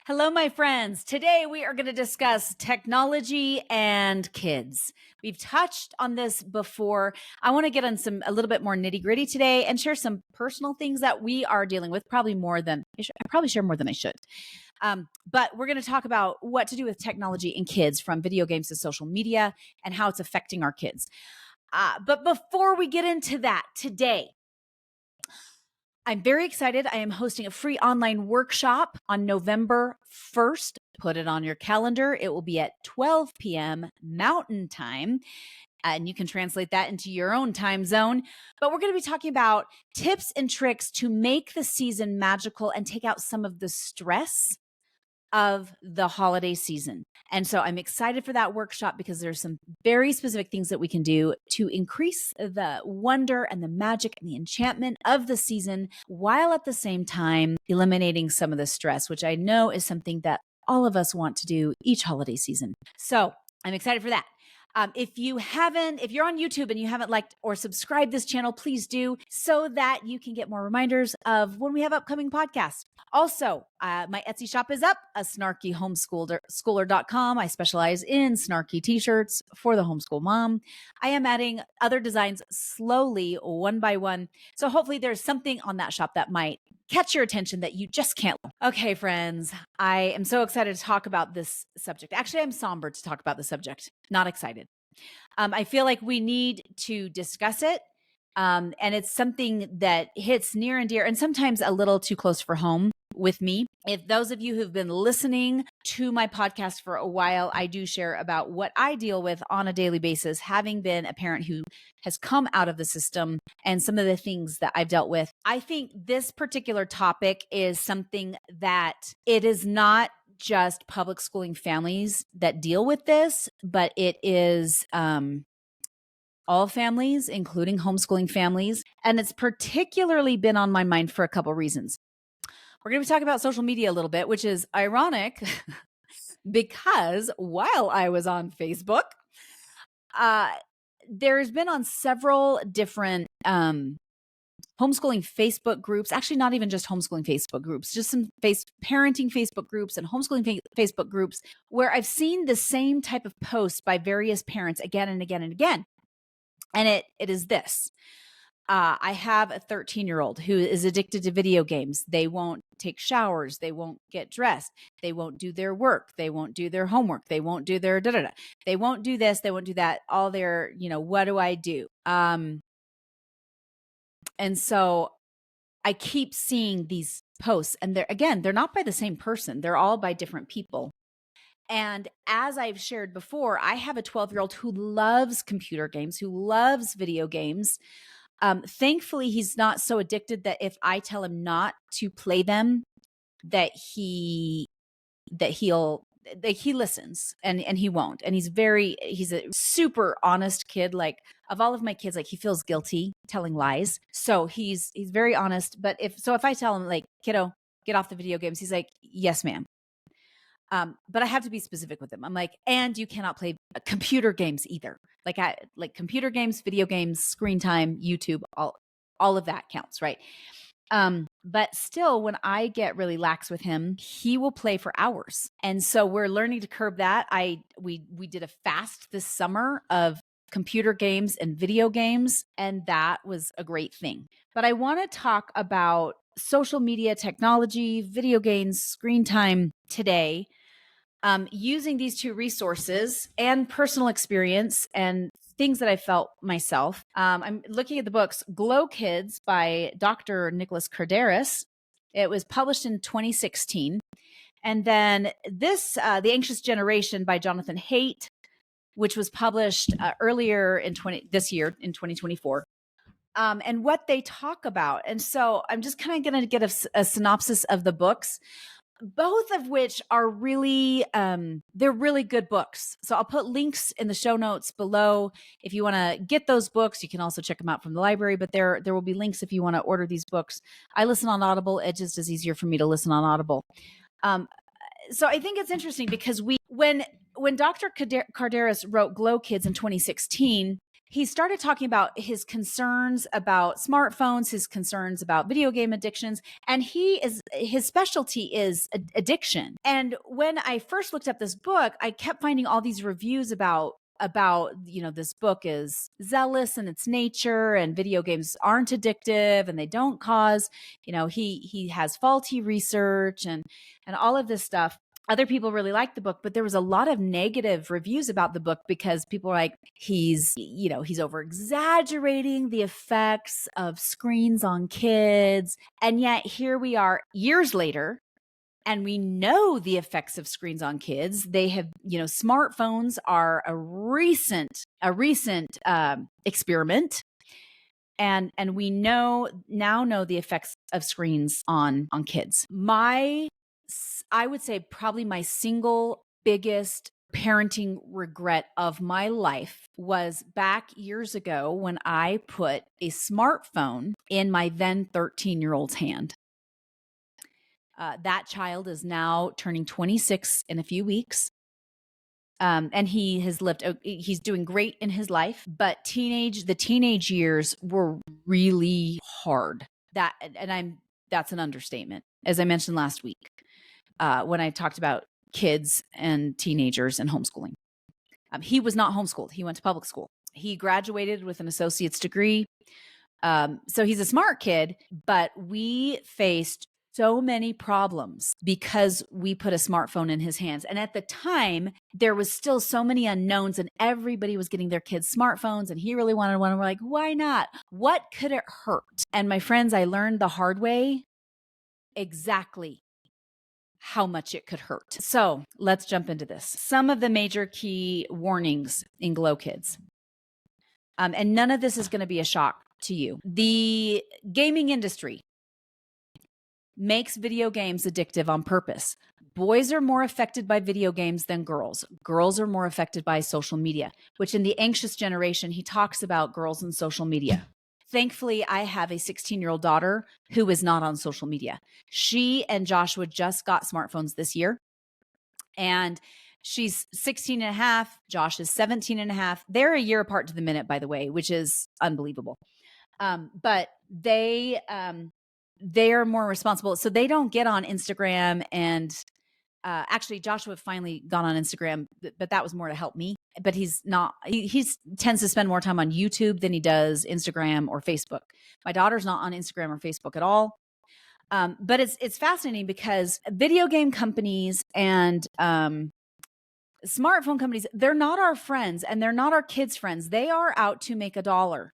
Hello, my friends. Today we are going to discuss technology and kids. We've touched on this before. I want to get on a little bit more nitty gritty today and share some personal things that we are dealing with. I probably share more than I should. But we're going to talk about what to do with technology and kids, from video games to social media, and how it's affecting our kids. But before we get into that today, I'm very excited. I am hosting a free online workshop on November 1st. Put it on your calendar. It will be at 12 p.m. Mountain Time. And you can translate that into your own time zone. But we're going to be talking about tips and tricks to make the season magical and take out some of the stress of the holiday season. And so I'm excited for that workshop because there's some very specific things that we can do to increase the wonder and the magic and the enchantment of the season, while at the same time eliminating some of the stress, which I know is something that all of us want to do each holiday season. So I'm excited for that. If you're on YouTube and you haven't liked or subscribed this channel, please do, so that you can get more reminders of when we have upcoming podcasts. Also, my Etsy shop is up, a snarkyhomeschooler.com. I specialize in snarky t-shirts for the homeschool mom. I am adding other designs slowly, one by one. So hopefully there's something on that shop that might catch your attention that you just can't. Okay, friends, I am so excited to talk about this subject. Actually, I'm somber to talk about the subject, not excited. I feel like we need to discuss it. And it's something that hits near and dear and sometimes a little too close for home with me. If those of you who've been listening to my podcast for a while, I do share about what I deal with on a daily basis, having been a parent who has come out of the system and some of the things that I've dealt with. I think this particular topic is something that it is not just public schooling families that deal with this, but it is all families, including homeschooling families. And it's particularly been on my mind for a couple reasons. We're going to be talking about social media a little bit, which is ironic because while I was on Facebook, there's been on several different homeschooling Facebook groups, actually not even just homeschooling Facebook groups, just some parenting Facebook groups and homeschooling Facebook groups, where I've seen the same type of posts by various parents again and again and again. And it is this. I have a 13-year-old who is addicted to video games. They won't take showers. They won't get dressed. They won't do their work. They won't do their homework. They won't do their da-da-da. They won't do this. They won't do that. All their, what do I do? And so I keep seeing these posts, and they're not by the same person. They're all by different people. And as I've shared before, I have a 12-year-old who loves computer games, who loves video games. Thankfully, he's not so addicted that if I tell him not to play them, that he listens and he won't. And he's a super honest kid. Like, of all of my kids, like, he feels guilty telling lies. So he's very honest. But if I tell him, like, kiddo, get off the video games, he's like, yes, ma'am. But I have to be specific with them. I'm like, and you cannot play computer games either. Like computer games, video games, screen time, YouTube, all of that counts, right? But still, when I get really lax with him, he will play for hours. And so we're learning to curb that. We did a fast this summer of computer games and video games, and that was a great thing. But I want to talk about social media, technology, video games, screen time today, using these two resources and personal experience and things that I felt myself. I'm looking at the books Glow Kids by Dr. Nicholas Cardaras. It was published in 2016. And then The Anxious Generation by Jonathan Haidt, which was published earlier this year in 2024. And what they talk about. And so I'm just kind of going to get a synopsis of the books, both of which are really, they're really good books. So I'll put links in the show notes below. If you want to get those books, you can also check them out from the library, but there will be links if you want to order these books. I listen on Audible. It just is easier for me to listen on Audible. So I think it's interesting because when Dr. Cardaras wrote Glow Kids in 2016, he started talking about his concerns about smartphones, his concerns about video game addictions, and his specialty is addiction. And when I first looked up this book, I kept finding all these reviews about this book is zealous in its nature and video games aren't addictive and they don't cause, he has faulty research and all of this stuff. Other people really liked the book, but there was a lot of negative reviews about the book because people were like, he's over exaggerating the effects of screens on kids. And yet here we are years later, and we know the effects of screens on kids. They have, smartphones are a recent experiment. And we now know the effects of screens on kids. I would say probably my single biggest parenting regret of my life was back years ago when I put a smartphone in my then 13-year-old's hand. That child is now turning 26 in a few weeks. And he's doing great in his life, but the teenage years were really hard. That's an understatement. As I mentioned last week, when I talked about kids and teenagers and homeschooling. He was not homeschooled. He went to public school. He graduated with an associate's degree. So he's a smart kid, but we faced so many problems because we put a smartphone in his hands. And at the time, there was still so many unknowns and everybody was getting their kids smartphones and he really wanted one. And we're like, why not? What could it hurt? And my friends, I learned the hard way exactly how much it could hurt. So let's jump into this. Some of the major key warnings in Glow Kids. And none of this is going to be a shock to you. The gaming industry makes video games addictive on purpose. Boys are more affected by video games than girls. Girls are more affected by social media, which in The Anxious Generation, he talks about girls and social media. Thankfully, I have a 16-year-old daughter who is not on social media. She and Joshua just got smartphones this year. And she's 16 and a half. Josh is 17 and a half. They're a year apart to the minute, by the way, which is unbelievable. But they are more responsible. So they don't get on Instagram. And actually, Joshua finally got on Instagram, but that was more to help me. But he's not, he tends to spend more time on YouTube than he does Instagram or Facebook. My daughter's not on Instagram or Facebook at all. But it's fascinating because video game companies and smartphone companies, they're not our friends and they're not our kids' friends. They are out to make a dollar.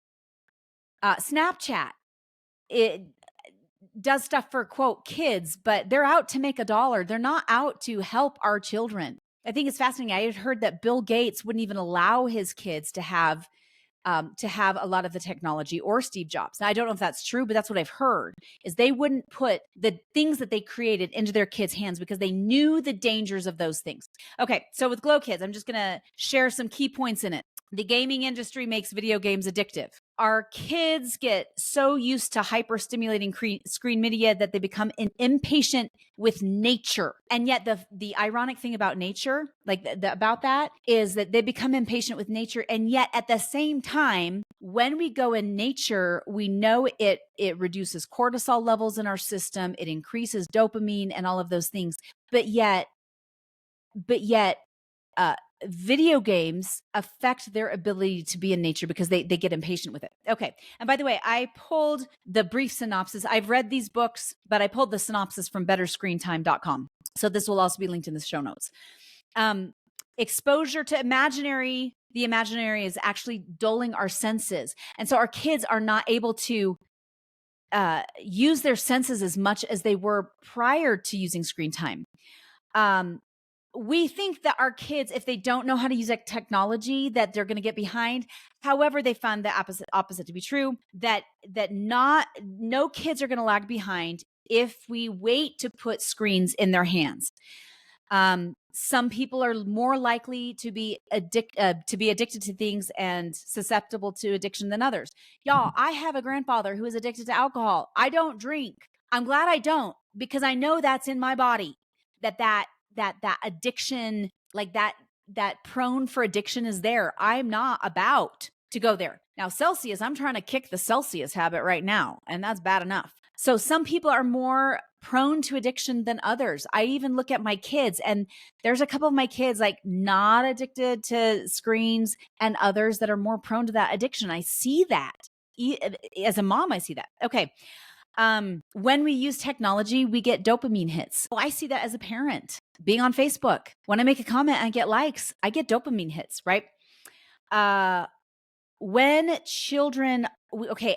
Snapchat, it does stuff for, quote, kids, but they're out to make a dollar. They're not out to help our children. I think it's fascinating. I had heard that Bill Gates wouldn't even allow his kids to have a lot of the technology, or Steve Jobs. Now, I don't know if that's true, but that's what I've heard, is they wouldn't put the things that they created into their kids' hands because they knew the dangers of those things. Okay, so with Glow Kids, I'm just going to share some key points in it. The gaming industry makes video games addictive. Our kids get so used to hyper-stimulating screen media that they become impatient with nature. And yet the ironic thing about nature, about that, is that they become impatient with nature. And yet at the same time, when we go in nature, we know it reduces cortisol levels in our system. It increases dopamine and all of those things. But yet, video games affect their ability to be in nature because they get impatient with it. Okay. And by the way, I pulled the brief synopsis. I've read these books, but I pulled the synopsis from betterscreentime.com. So this will also be linked in the show notes. Exposure to the imaginary is actually dulling our senses. And so our kids are not able to use their senses as much as they were prior to using screen time. We think that our kids, if they don't know how to use technology, that they're going to get behind. However, they found the opposite to be true, that no kids are going to lag behind if we wait to put screens in their hands. Some people are more likely to be addicted to things and susceptible to addiction than others. Y'all, I have a grandfather who is addicted to alcohol. I don't drink. I'm glad I don't, because I know that's in my body, that addiction, like that prone for addiction is there. I'm not about to go there. Now, Celsius, I'm trying to kick the Celsius habit right now, and that's bad enough. So some people are more prone to addiction than others. I even look at my kids, and there's a couple of my kids like not addicted to screens, and others that are more prone to that addiction. I see that. As a mom, I see that. Okay. When we use technology, we get dopamine hits. Well, I see that as a parent. Being on Facebook, when I make a comment and get likes, I get dopamine hits, right? When children,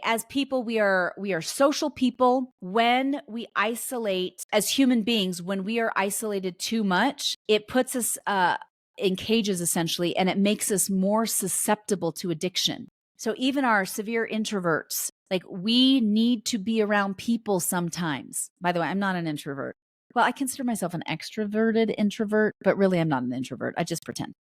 as people, we are social people. When we isolate as human beings, when we are isolated too much, it puts us in cages essentially, and it makes us more susceptible to addiction. So even our severe introverts, like, we need to be around people sometimes. By the way, I'm not an introvert. Well, I consider myself an extroverted introvert, but really I'm not an introvert. I just pretend.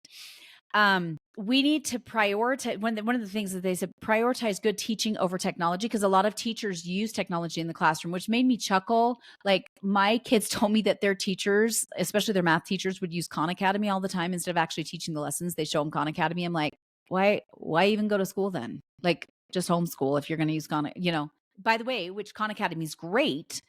We need to prioritize one of the things that they said, prioritize good teaching over technology, because a lot of teachers use technology in the classroom, which made me chuckle. Like, my kids told me that their teachers, especially their math teachers, would use Khan Academy all the time instead of actually teaching the lessons. They show them Khan Academy. I'm like, why even go to school then? Like, just homeschool if you're going to use Khan, by the way, which Khan Academy is great.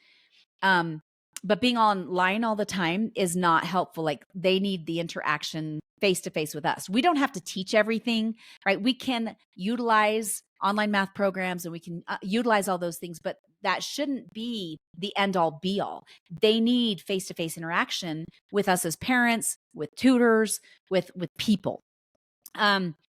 But being online all the time is not helpful. Like, they need the interaction face to face with us. We don't have to teach everything, right? We can utilize online math programs and we can utilize all those things, but that shouldn't be the end all be all. They need face to face interaction with us as parents, with tutors, with people.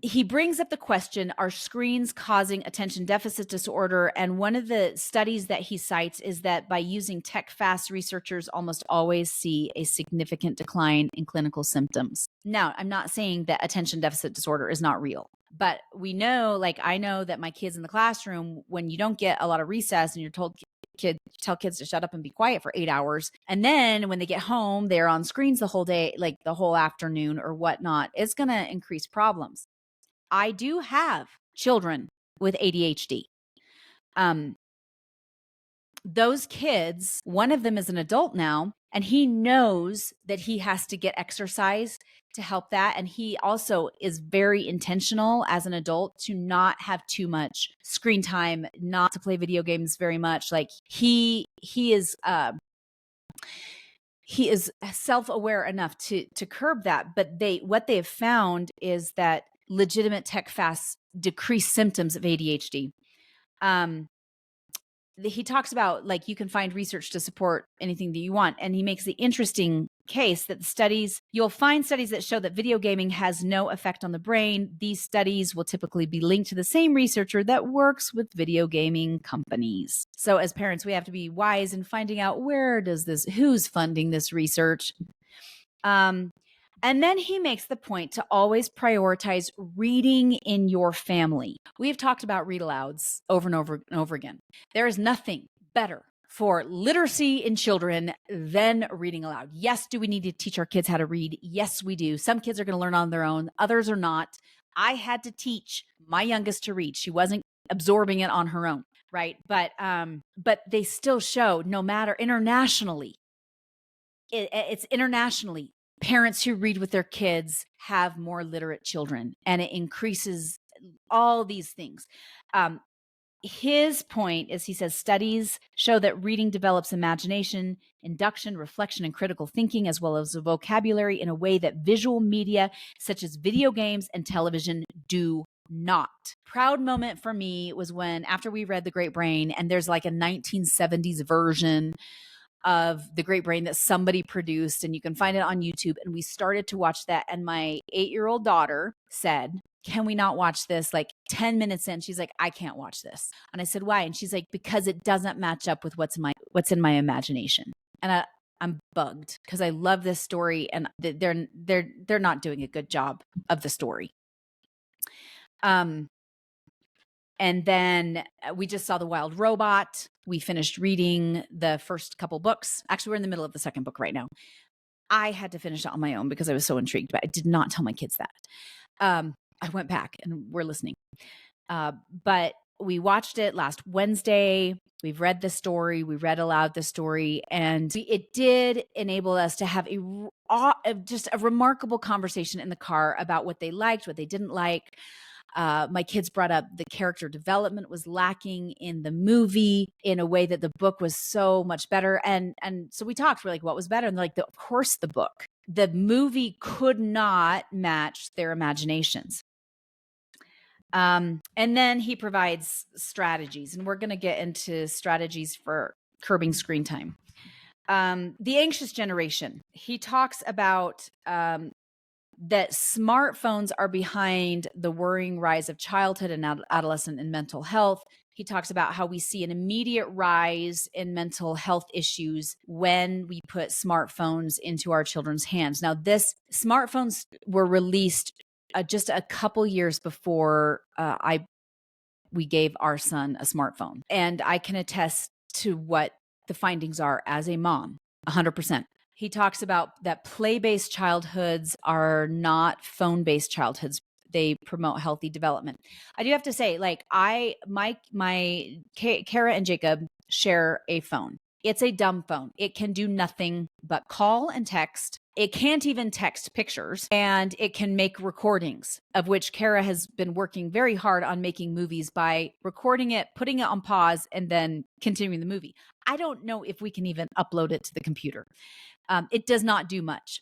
He brings up the question, are screens causing attention deficit disorder? And one of the studies that he cites is that by using tech fast, researchers almost always see a significant decline in clinical symptoms. Now, I'm not saying that attention deficit disorder is not real, but we know, like, I know that my kids in the classroom, when you don't get a lot of recess and you're told tell kids to shut up and be quiet for 8 hours. And then when they get home, they're on screens the whole day, like the whole afternoon or whatnot. It's going to increase problems. I do have children with ADHD. Those kids, one of them is an adult now, and he knows that he has to get exercise to help that. And he also is very intentional as an adult to not have too much screen time, not to play video games very much. Like, he is self-aware enough to curb that. But what they have found is that legitimate tech fasts decrease symptoms of ADHD. He talks about, like, you can find research to support anything that you want. And he makes the interesting case that you'll find studies that show that video gaming has no effect on the brain. These studies will typically be linked to the same researcher that works with video gaming companies. So as parents, we have to be wise in finding out, who's funding this research? And then he makes the point to always prioritize reading in your family. We've talked about read alouds over and over and over again. There is nothing better for literacy in children than reading aloud. Yes, do we need to teach our kids how to read? Yes, we do. Some kids are going to learn on their own. Others are not. I had to teach my youngest to read. She wasn't absorbing it on her own, right? But they still show, no matter internationally, it's internationally, parents who read with their kids have more literate children, and it increases all these things. His point is, he says, studies show that reading develops imagination, induction, reflection, and critical thinking, as well as a vocabulary in a way that visual media such as video games and television do not. Proud moment for me was when, after we read The Great Brain, and there's like a 1970s version of The Great Brain that somebody produced, and you can find it on YouTube. And we started to watch that. And my 8-year-old daughter said, can we not watch this? Like 10 minutes in, she's like, I can't watch this. And I said, why? And she's like, because it doesn't match up with what's in my imagination. And I'm bugged, because I love this story, and they're not doing a good job of the story. And then we just saw The Wild Robot. We finished reading the first couple books. Actually, we're in the middle of the second book right now. I had to finish it on my own because I was so intrigued, but I did not tell my kids that. I went back and we're listening. But we watched it last Wednesday. We've read the story. We read aloud the story. And it did enable us to have just a remarkable conversation in the car about what they liked, what they didn't like. My kids brought up the character development was lacking in the movie in a way that the book was so much better. And so we talked, we're like, what was better? And they're like, of course, the book. The movie could not match their imaginations. And then he provides strategies, and we're going to get into strategies for curbing screen time. The anxious generation. He talks about that smartphones are behind the worrying rise of childhood and adolescent and mental health. He talks about how we see an immediate rise in mental health issues when we put smartphones into our children's hands. Now, smartphones were released just a couple years before we gave our son a smartphone. And I can attest to what the findings are as a mom, 100%. He talks about that play-based childhoods are not phone-based childhoods. They promote healthy development. I do have to say, like, Kara and Jacob share a phone. It's a dumb phone. It can do nothing but call and text. It can't even text pictures, and it can make recordings, of which Kara has been working very hard on making movies by recording it, putting it on pause, and then continuing the movie. I don't know if we can even upload it to the computer. It does not do much.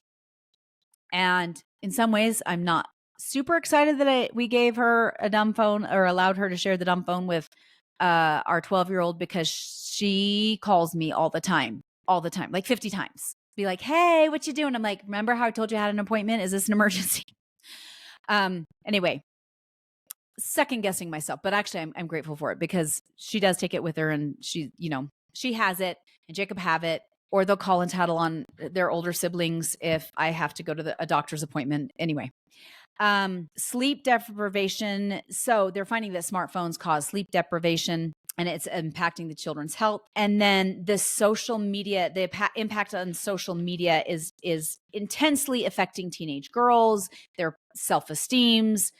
And in some ways, I'm not super excited that we gave her a dumb phone or allowed her to share the dumb phone with our 12-year-old, because she calls me all the time, like 50 times. Be like, hey, what you doing? I'm like, remember how I told you I had an appointment? Is this an emergency? Anyway, second guessing myself, but actually I'm grateful for it, because she does take it with her, and she has it, and Jacob have it, or they'll call and tattle on their older siblings if I have to go to a doctor's appointment. Anyway, sleep deprivation. So they're finding that smartphones cause sleep deprivation, and it's impacting the children's health. And then the social media, the impact on social media is intensely affecting teenage girls, their self-esteems.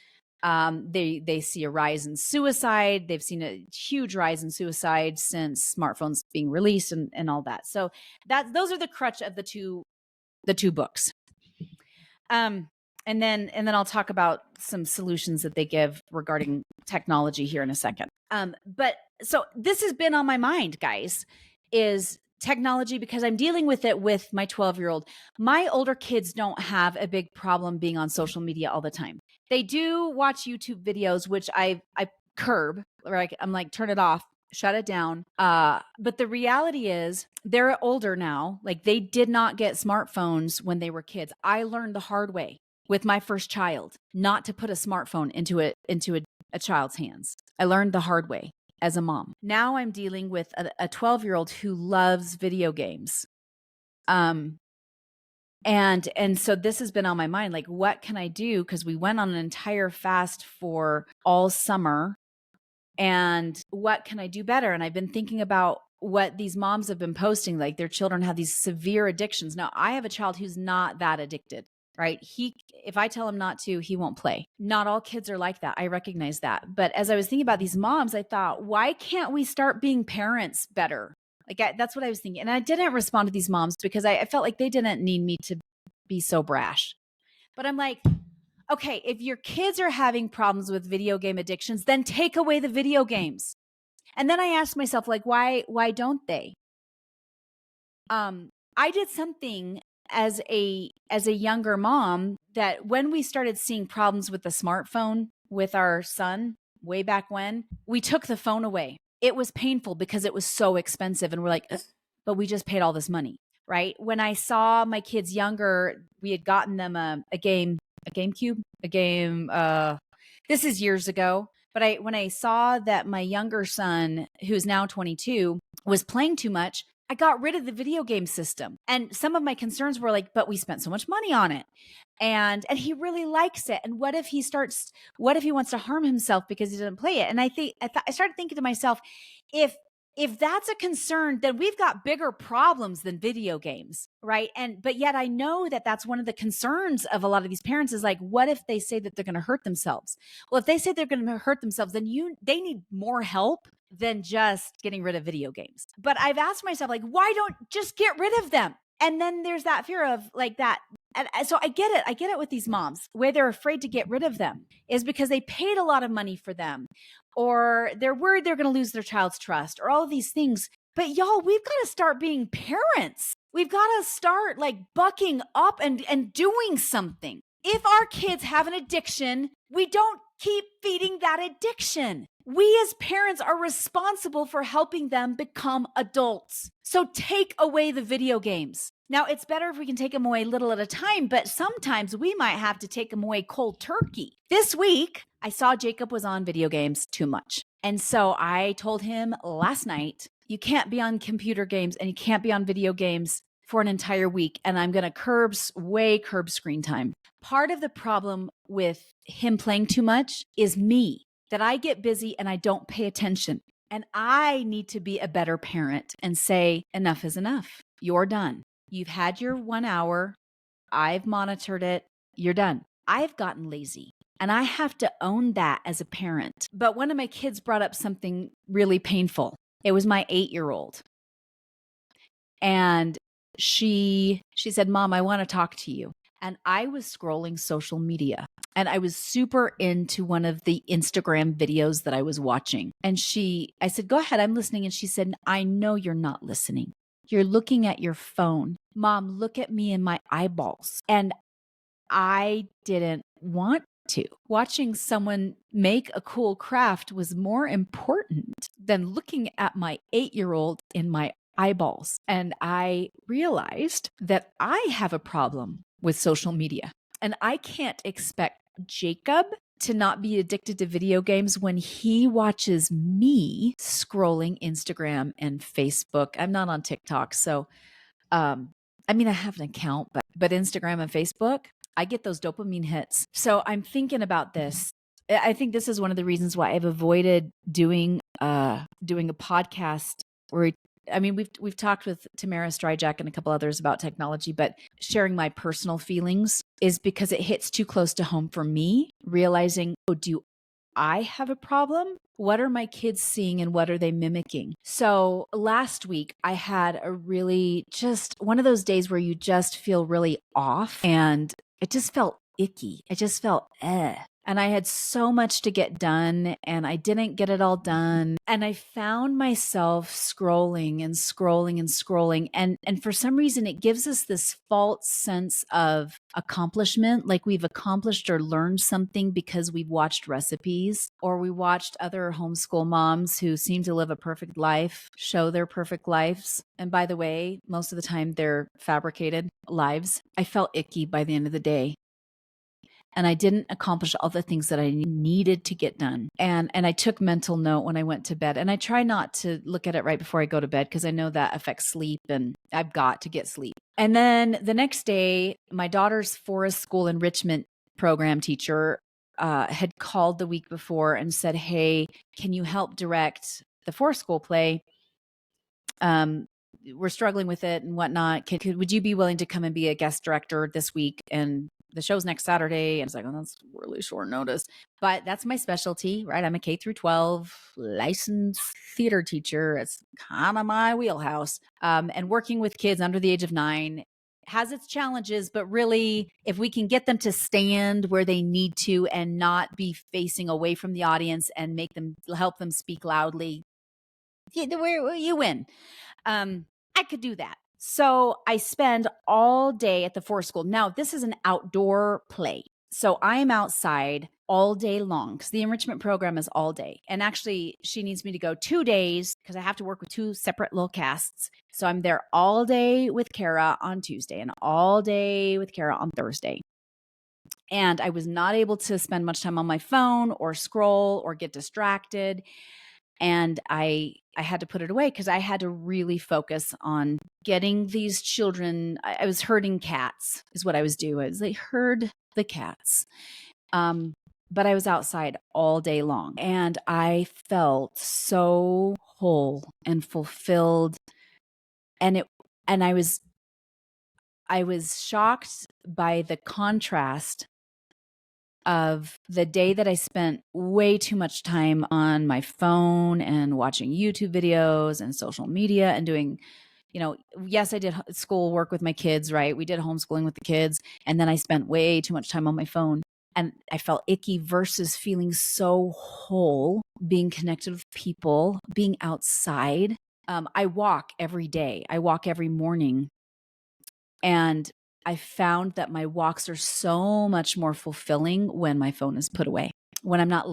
They see a rise in suicide. They've seen a huge rise in suicide since smartphones being released and all that. So those are the crutch of the two books. And then I'll talk about some solutions that they give regarding technology here in a second. But so this has been on my mind, guys, is technology, because I'm dealing with it with my 12-year-old. My older kids don't have a big problem being on social media all the time. They do watch YouTube videos, which I curb, or I'm like, turn it off, shut it down. But the reality is they're older now. Like, they did not get smartphones when they were kids. I learned the hard way with my first child not to put a smartphone into a child's hands. I learned the hard way as a mom. Now I'm dealing with a 12-year-old who loves video games. And so this has been on my mind, like, what can I do? Because we went on an entire fast for all summer, and what can I do better? And I've been thinking about what these moms have been posting, like their children have these severe addictions. Now, I have a child who's not that addicted, right? If I tell him not to, he won't play. Not all kids are like that. I recognize that. But as I was thinking about these moms, I thought, why can't we start being parents better? Like, that's what I was thinking. And I didn't respond to these moms because I felt like they didn't need me to be so brash. But I'm like, okay, if your kids are having problems with video game addictions, then take away the video games. And then I asked myself, like, why don't they? I did something as a younger mom that when we started seeing problems with the smartphone with our son way back when, we took the phone away. It was painful because it was so expensive, and we're like, but we just paid all this money, right? When I saw my kids younger, we had gotten them a GameCube, this is years ago. But when I saw that my younger son, who's now 22, was playing too much, I got rid of the video game system. And some of my concerns were like, but we spent so much money on it. And he really likes it. And what if he wants to harm himself because he doesn't play it? And I started thinking to myself, if that's a concern, then we've got bigger problems than video games, right? But yet I know that that's one of the concerns of a lot of these parents is like, what if they say that they're going to hurt themselves? Well, if they say they're going to hurt themselves, then they need more help than just getting rid of video games. But I've asked myself, like, why don't just get rid of them? And then there's that fear of like that. And so I get it. I get it with these moms where they're afraid to get rid of them is because they paid a lot of money for them, or they're worried they're going to lose their child's trust, or all of these things. But y'all, we've got to start being parents. We've got to start like bucking up and doing something. If our kids have an addiction, we don't keep feeding that addiction. We as parents are responsible for helping them become adults. So take away the video games. Now, it's better if we can take them away little at a time, but sometimes we might have to take them away cold turkey. This week, I saw Jacob was on video games too much. And so I told him last night, you can't be on computer games and you can't be on video games for an entire week. And I'm going to curb screen time. Part of the problem with him playing too much is me, that I get busy and I don't pay attention. And I need to be a better parent and say, enough is enough. You're done. You've had your 1 hour. I've monitored it. You're done. I've gotten lazy and I have to own that as a parent. But one of my kids brought up something really painful. It was my 8-year-old. And she said, Mom, I want to talk to you. And I was scrolling social media and I was super into one of the Instagram videos that I was watching. And I said, go ahead, I'm listening. And she said, I know you're not listening. You're looking at your phone. Mom, look at me in my eyeballs. And I didn't want to. Watching someone make a cool craft was more important than looking at my 8-year-old in my eyeballs. And I realized that I have a problem with social media. And I can't expect Jacob to not be addicted to video games when he watches me scrolling Instagram and Facebook. I'm not on TikTok. So, I have an account, but Instagram and Facebook, I get those dopamine hits. So I'm thinking about this. I think this is one of the reasons why I've avoided doing a podcast where we've talked with Tamara Stryjak and a couple others about technology, but sharing my personal feelings is because it hits too close to home for me, realizing, do I have a problem? What are my kids seeing and what are they mimicking? So last week I had a really just one of those days where you just feel really off and it just felt icky. It just felt And I had so much to get done and I didn't get it all done. And I found myself scrolling and scrolling and scrolling. And for some reason, it gives us this false sense of accomplishment, like we've accomplished or learned something because we've watched recipes or we watched other homeschool moms who seem to live a perfect life, show their perfect lives. And by the way, most of the time they're fabricated lives. I felt icky by the end of the day. And I didn't accomplish all the things that I needed to get done. And I took mental note when I went to bed. And I try not to look at it right before I go to bed because I know that affects sleep and I've got to get sleep. And then the next day, my daughter's forest school enrichment program teacher had called the week before and said, hey, can you help direct the forest school play? We're struggling with it and whatnot. Would you be willing to come and be a guest director this week? And the show's next Saturday. And it's like, oh, that's really short notice, but that's my specialty, right? I'm a K-12 licensed theater teacher. It's kind of my wheelhouse. And working with kids under the age of 9 has its challenges, but really, if we can get them to stand where they need to and not be facing away from the audience and help them speak loudly, you win. I could do that. So I spend all day at the forest school. Now, this is an outdoor play. So I'm outside all day long because the enrichment program is all day. And actually, she needs me to go 2 days because I have to work with 2 separate little casts. So I'm there all day with Kara on Tuesday and all day with Kara on Thursday. And I was not able to spend much time on my phone or scroll or get distracted. And I had to put it away because I had to really focus on getting these children. I was herding cats is what I was doing. I was like, herd the cats. But I was outside all day long and I felt so whole and fulfilled. And I was shocked by the contrast of the day that I spent way too much time on my phone and watching YouTube videos and social media and doing Yes, I did school work with my kids, right? We did homeschooling with the kids. And then I spent way too much time on my phone. And I felt icky versus feeling so whole, being connected with people, being outside. I walk every day. I walk every morning. And I found that my walks are so much more fulfilling when my phone is put away. When I'm not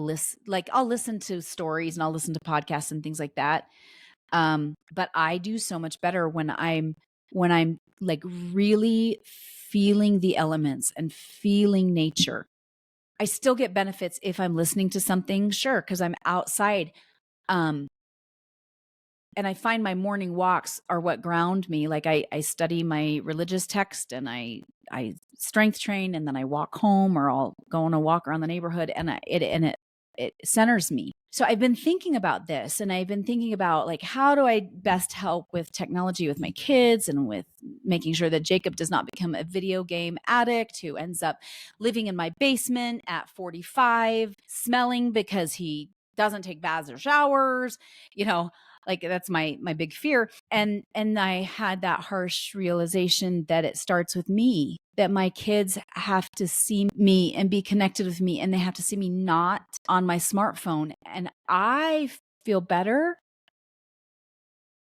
I'll listen to stories and I'll listen to podcasts and things like that. But I do so much better when I'm like really feeling the elements and feeling nature. I still get benefits if I'm listening to something, sure, because I'm outside. Um, and I find my morning walks are what ground me. Like I study my religious text and I strength train, and then I walk home, or I'll go on a walk around the neighborhood, and it centers me. So I've been thinking about this, and I've been thinking about, like, how do I best help with technology with my kids, and with making sure that Jacob does not become a video game addict who ends up living in my basement at 45, smelling because he doesn't take baths or showers, like that's my big fear. And I had that harsh realization that it starts with me, that my kids have to see me and be connected with me, and they have to see me not on my smartphone. And I feel better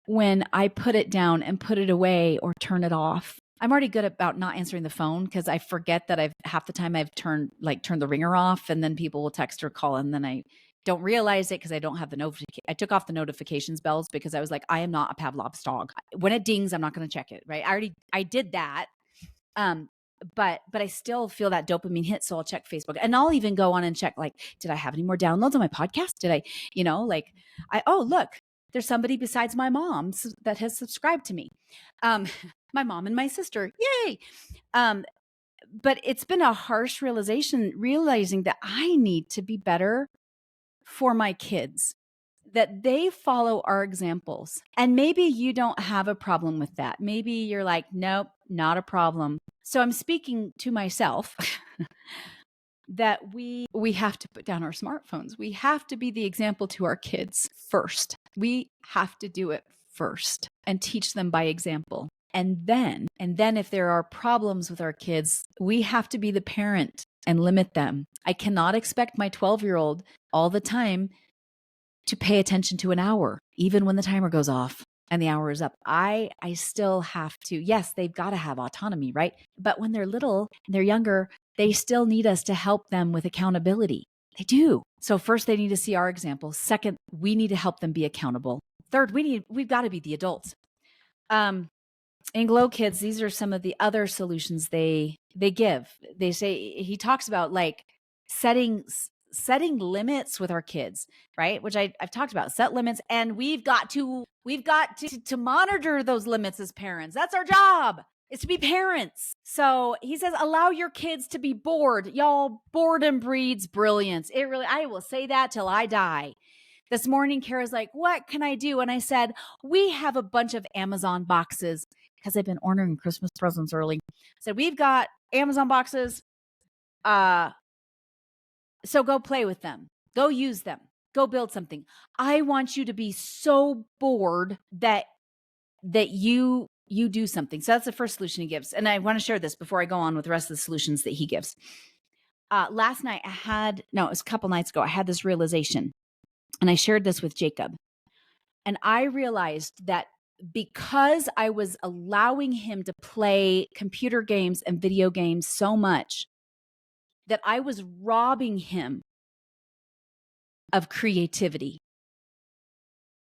when I put it down and put it away or turn it off. I'm already good about not answering the phone because I forget that half the time I've turned the ringer off, and then people will text or call, and then I don't realize it because I don't have the notification. I took off the notifications bells because I was like, I am not a Pavlov's dog. When it dings, I'm not going to check it. Right. I did that. But I still feel that dopamine hit. So I'll check Facebook, and I'll even go on and check, like, did I have any more downloads on my podcast? Did I, look, there's somebody besides my mom that has subscribed to me. My mom and my sister, yay. But it's been a harsh realizing that I need to be better for my kids, that they follow our examples. And maybe you don't have a problem with that. Maybe you're like, nope, not a problem. So I'm speaking to myself that we have to put down our smartphones. We have to be the example to our kids first. We have to do it first and teach them by example. And then if there are problems with our kids, we have to be the parent and limit them. I cannot expect my 12-year-old all the time to pay attention to an hour, even when the timer goes off and the hour is up. I still have to, yes, they've got to have autonomy, right? But when they're little and they're younger, they still need us to help them with accountability. They do. So first, they need to see our example. Second, we need to help them be accountable. Third, we've got to be the adults. In Glow Kids, these are some of the other solutions they give. They say, he talks about like setting limits with our kids, right? Which I've talked about, set limits. And we've got to monitor those limits as parents. That's our job, is to be parents. So he says, allow your kids to be bored. Y'all, boredom breeds brilliance. I will say that till I die. This morning, Kara's like, what can I do? And I said, we have a bunch of Amazon boxes, because I've been ordering Christmas presents early. I said, we've got Amazon boxes. So go play with them. Go use them. Go build something. I want you to be so bored that you do something. So that's the first solution he gives. And I want to share this before I go on with the rest of the solutions that he gives. Last night it was a couple nights ago, I had this realization, and I shared this with Jacob. And I realized that because I was allowing him to play computer games and video games so much, that I was robbing him of creativity.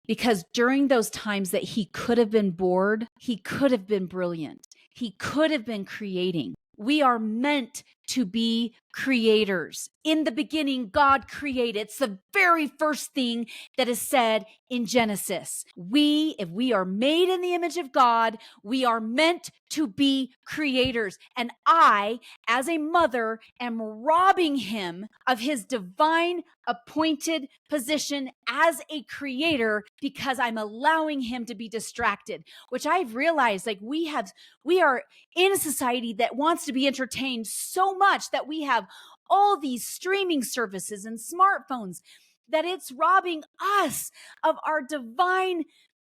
Because during those times that he could have been bored, he could have been brilliant. He could have been creating. We are meant to be creators. In the beginning, God created. It's the very first thing that is said in Genesis. If we are made in the image of God, we are meant to be creators. And I, as a mother, am robbing him of his divine appointed position as a creator because I'm allowing him to be distracted, which I've realized, like, we are in a society that wants to be entertained so much that we have all these streaming services and smartphones, that it's robbing us of our divine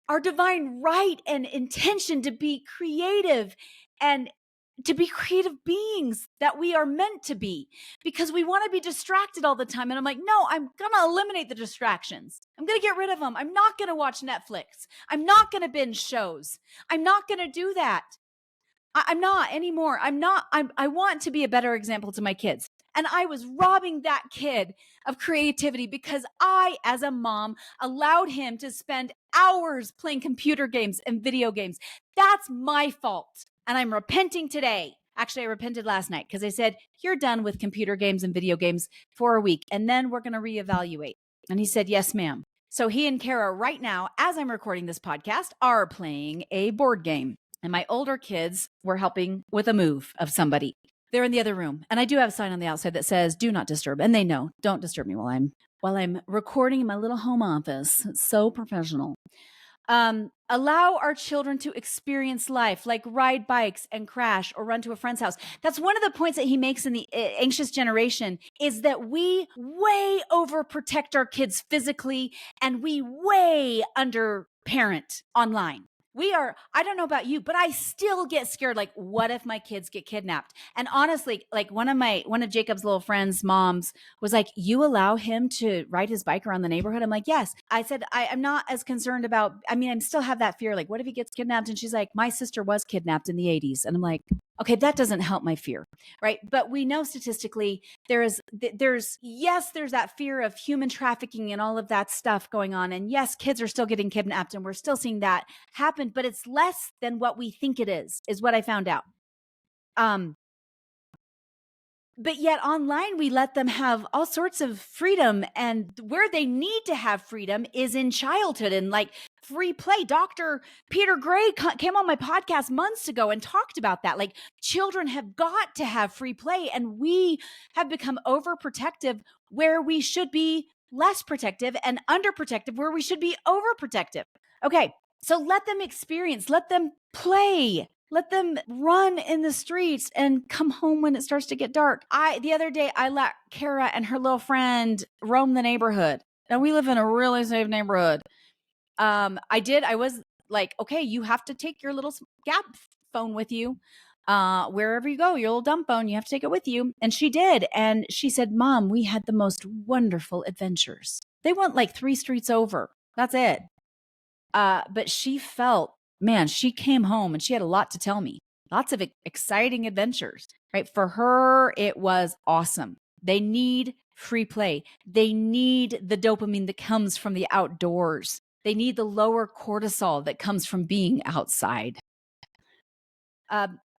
our divine right and intention to be creative and to be creative beings that we are meant to be, because we want to be distracted all the time. And I'm like, no, I'm going to eliminate the distractions. I'm going to get rid of them. I'm not going to watch Netflix. I'm not going to binge shows. I'm not going to do that. I'm not anymore. I want to be a better example to my kids. And I was robbing that kid of creativity because I, as a mom, allowed him to spend hours playing computer games and video games. That's my fault. And I'm repenting today. Actually, I repented last night because I said, you're done with computer games and video games for a week, and then we're going to reevaluate. And he said, yes, ma'am. So he and Kara right now, as I'm recording this podcast, are playing a board game. And my older kids were helping with a move of somebody. They're in the other room. And I do have a sign on the outside that says, do not disturb. And they know, don't disturb me while I'm recording in my little home office. It's so professional. Allow our children to experience life, like ride bikes and crash or run to a friend's house. That's one of the points that he makes in the anxious generation, is that we way overprotect our kids physically and we way under parent online. I don't know about you, but I still get scared. Like, what if my kids get kidnapped? And honestly, like one of Jacob's little friends' moms was like, you allow him to ride his bike around the neighborhood? I'm like, yes. I said, I'm not as concerned about, I still have that fear. Like, what if he gets kidnapped? And she's like, my sister was kidnapped in the 80s. And I'm like, okay, that doesn't help my fear, right? But we know statistically there's that fear of human trafficking and all of that stuff going on. And yes, kids are still getting kidnapped and we're still seeing that happen, but it's less than what we think it is what I found out. But yet online, we let them have all sorts of freedom, and where they need to have freedom is in childhood and like free play. Dr. Peter Gray came on my podcast months ago and talked about that. Like, children have got to have free play, and we have become overprotective where we should be less protective, and underprotective where we should be overprotective. Okay, so let them experience, let them play. Let them run in the streets and come home when it starts to get dark. The other day, I let Kara and her little friend roam the neighborhood. And we live in a really safe neighborhood. I was like, okay, you have to take your little Gap phone with you. Wherever you go, your little dumb phone, you have to take it with you. And she did. And she said, Mom, we had the most wonderful adventures. They went like 3 streets over. That's it. But she felt, man, she came home and she had a lot to tell me. Lots of exciting adventures, right? For her, it was awesome. They need free play. They need the dopamine that comes from the outdoors. They need the lower cortisol that comes from being outside.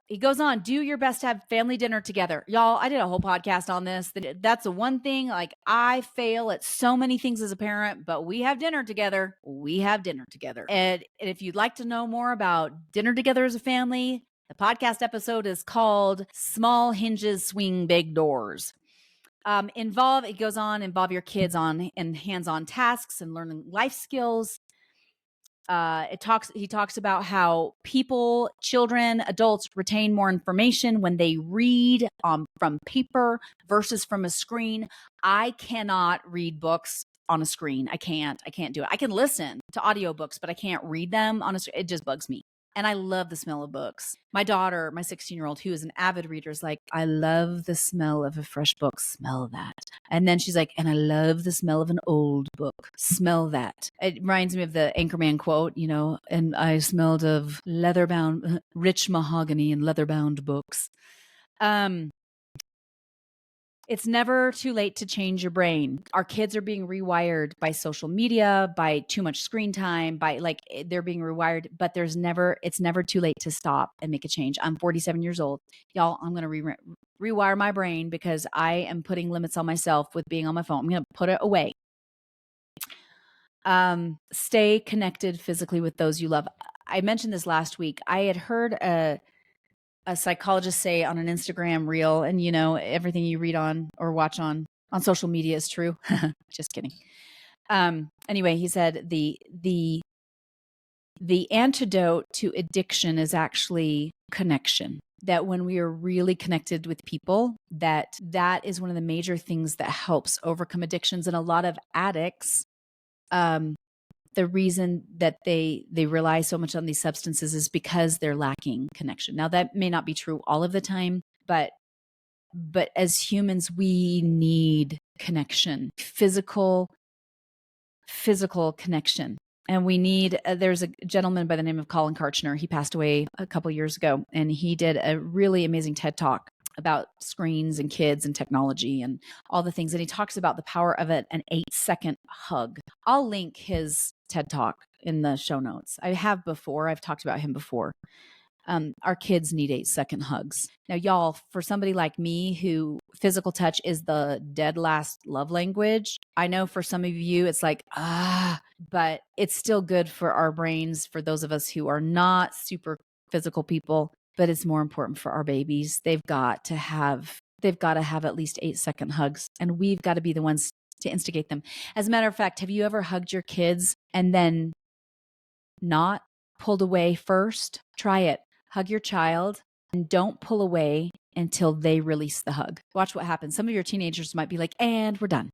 He goes on, do your best to have family dinner together. Y'all, I did a whole podcast on this. That's the one thing, like, I fail at so many things as a parent, but we have dinner together. We have dinner together. And if you'd like to know more about dinner together as a family, the podcast episode is called Small Hinges Swing Big Doors. It goes on, involve your kids in hands-on tasks and learning life skills. He talks about how children, adults retain more information when they read from paper versus from a screen. I cannot read books on a screen. I can't do it. I can listen to audiobooks, but I can't read them on a screen. It just bugs me. And I love the smell of books. My daughter, my 16-year-old, who is an avid reader, is like, I love the smell of a fresh book. Smell that. And then she's like, and I love the smell of an old book. Smell that. It reminds me of the Anchorman quote, and I smelled of leather-bound, rich mahogany and leather-bound books. It's never too late to change your brain. Our kids are being rewired by social media, by too much screen time, they're being rewired, but it's never too late to stop and make a change. I'm 47 years old. Y'all, I'm going to rewire my brain because I am putting limits on myself with being on my phone. I'm going to put it away. Stay connected physically with those you love. I mentioned this last week. I had heard a psychologist say on an Instagram reel, and everything you read on or watch on social media is true. Just kidding. Anyway, he said the antidote to addiction is actually connection. That when we are really connected with people, that is one of the major things that helps overcome addictions. And a lot of addicts the reason that they rely so much on these substances is because they're lacking connection. Now, that may not be true all of the time, but as humans, we need connection, physical connection. And we need, there's a gentleman by the name of Colin Karchner. He passed away a couple years ago, and he did a really amazing TED Talk about screens and kids and technology and all the things. And he talks about the power of an 8-second hug. I'll link his TED Talk in the show notes. I've talked about him before. Our kids need 8-second hugs. Now, y'all, for somebody like me who physical touch is the dead last love language, I know for some of you it's like, but it's still good for our brains, for those of us who are not super physical people, but it's more important for our babies. They've got to have at least 8-second hugs, and we've got to be the ones to instigate them. As a matter of fact, have you ever hugged your kids and then not pulled away first? Try it. Hug your child and don't pull away until they release the hug. Watch what happens. Some of your teenagers might be like, and we're done.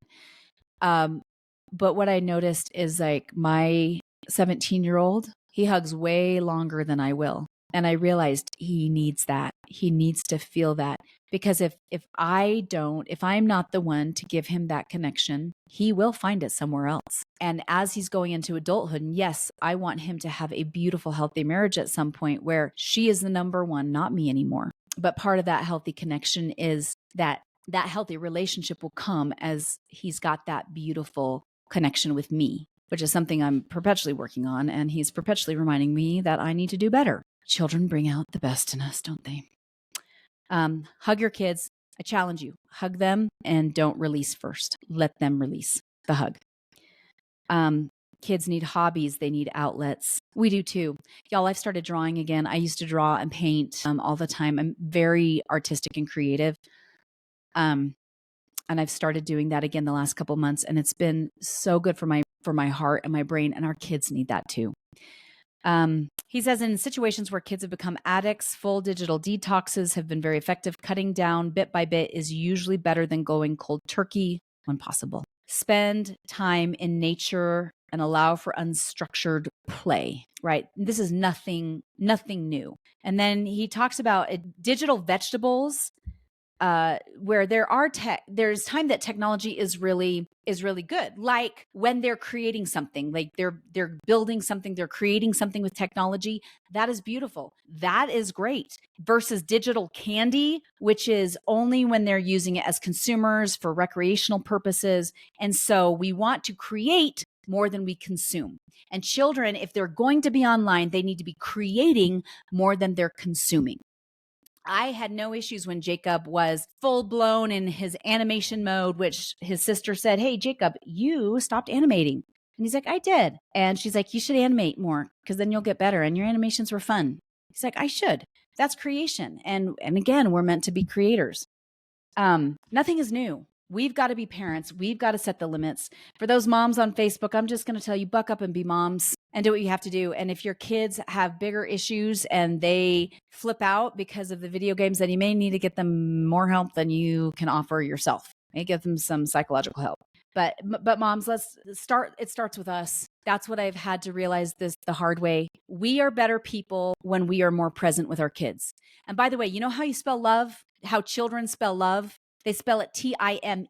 But what I noticed is like my 17-year-old, he hugs way longer than I will. And I realized he needs that. He needs to feel that. Because if I'm not the one to give him that connection, he will find it somewhere else. And as he's going into adulthood, and yes, I want him to have a beautiful, healthy marriage at some point where she is the number one, not me anymore. But part of that healthy connection is that healthy relationship will come as he's got that beautiful connection with me, which is something I'm perpetually working on. And he's perpetually reminding me that I need to do better. Children bring out the best in us, don't they? Hug your kids. I challenge you. Hug them and don't release first. Let them release the hug. Kids need hobbies. They need outlets. We do too. Y'all, I've started drawing again. I used to draw and paint all the time. I'm very artistic and creative. And I've started doing that again the last couple of months. And it's been so good for my heart and my brain. And our kids need that too. He says in situations where kids have become addicts, full digital detoxes have been very effective. Cutting down bit by bit is usually better than going cold turkey when possible. Spend time in nature and allow for unstructured play, right? This is nothing new. And then he talks about digital vegetables, where there's time that technology is really good. Like when they're creating something, like they're building something, they're creating something with technology. That is beautiful. That is great. Versus digital candy, which is only when they're using it as consumers for recreational purposes. And so we want to create more than we consume. And children, if they're going to be online, they need to be creating more than they're consuming. I had no issues when Jacob was full blown in his animation mode, which his sister said, "Hey, Jacob, you stopped animating." And he's like, "I did." And she's like, "You should animate more because then you'll get better. And your animations were fun." He's like, "I should." That's creation. And again, we're meant to be creators. Nothing is new. We've got to be parents. We've got to set the limits. For those moms on Facebook, I'm just going to tell you, buck up and be moms and do what you have to do. And if your kids have bigger issues and they flip out because of the video games, then you may need to get them more help than you can offer yourself. Maybe give them some psychological help. But moms, let's start. It starts with us. That's what I've had to realize the hard way. We are better people when we are more present with our kids. And by the way, you know how you spell love? How children spell love? They spell it Time.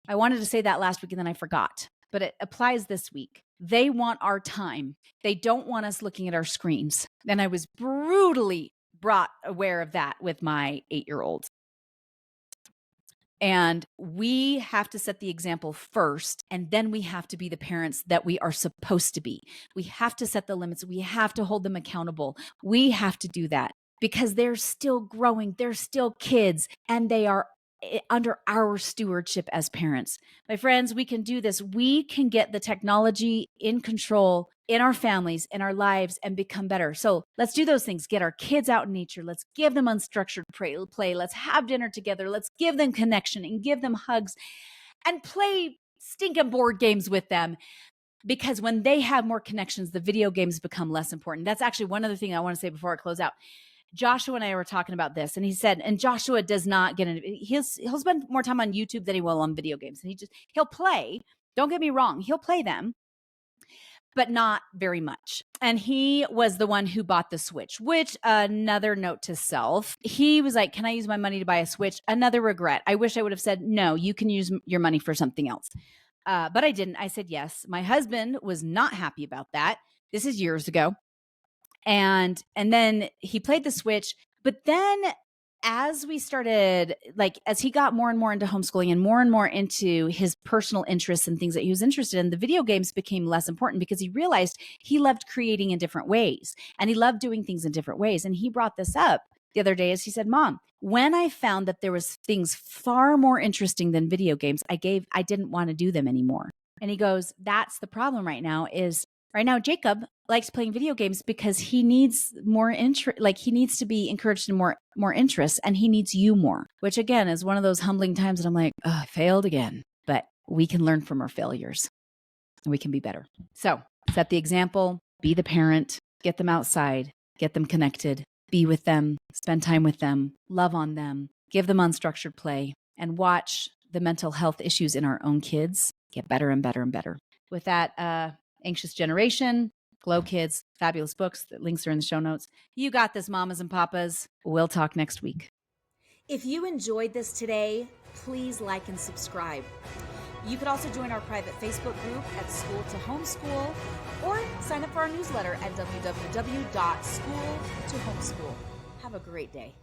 I wanted to say that last week and then I forgot, but it applies this week. They want our time. They don't want us looking at our screens. And I was brutally brought aware of that with my 8-year-old. And we have to set the example first, and then we have to be the parents that we are supposed to be. We have to set the limits. We have to hold them accountable. We have to do that because they're still growing. They're still kids, and they are under our stewardship as parents. My friends, we can do this. We can get the technology in control in our families, in our lives, and become better. So let's do those things. Get our kids out in nature. Let's give them unstructured play. Let's have dinner together. Let's give them connection and give them hugs and play stinking board games with them. Because when they have more connections, the video games become less important. That's actually one other thing I want to say before I close out. Joshua and I were talking about this, and he said, and Joshua does not get into, he'll spend more time on YouTube than he will on video games. And he'll play. Don't get me wrong. He'll play them. but not very much. And he was the one who bought the Switch, which another note to self. He was like, can I use my money to buy a Switch? Another regret. I wish I would have said, no, you can use your money for something else. But I didn't. I said yes. My husband was not happy about that. This is years ago. And then he played the Switch. But then as we started, like, as he got more and more into homeschooling and more into his personal interests and things that he was interested in, the video games became less important because he realized he loved creating in different ways and he loved doing things in different ways. And he brought this up the other day as he said, Mom, when I found that there was things far more interesting than video games, I didn't want to do them anymore. And he goes, that's the problem right now is right now, Jacob likes playing video games because he needs more interest, like he needs to be encouraged in more interest, and he needs you more, which again is one of those humbling times that I'm like, oh, I failed again. But we can learn from our failures and we can be better. So set the example, be the parent, get them outside, get them connected, be with them, spend time with them, love on them, give them unstructured play, and watch the mental health issues in our own kids get better and better and better. With that, Anxious Generation, Glow Kids, fabulous books. The links are in the show notes. You got this, mamas and papas. We'll talk next week. If you enjoyed this today, please like and subscribe. You could also join our private Facebook group at School to Homeschool or sign up for our newsletter at www.schooltohomeschool. Have a great day.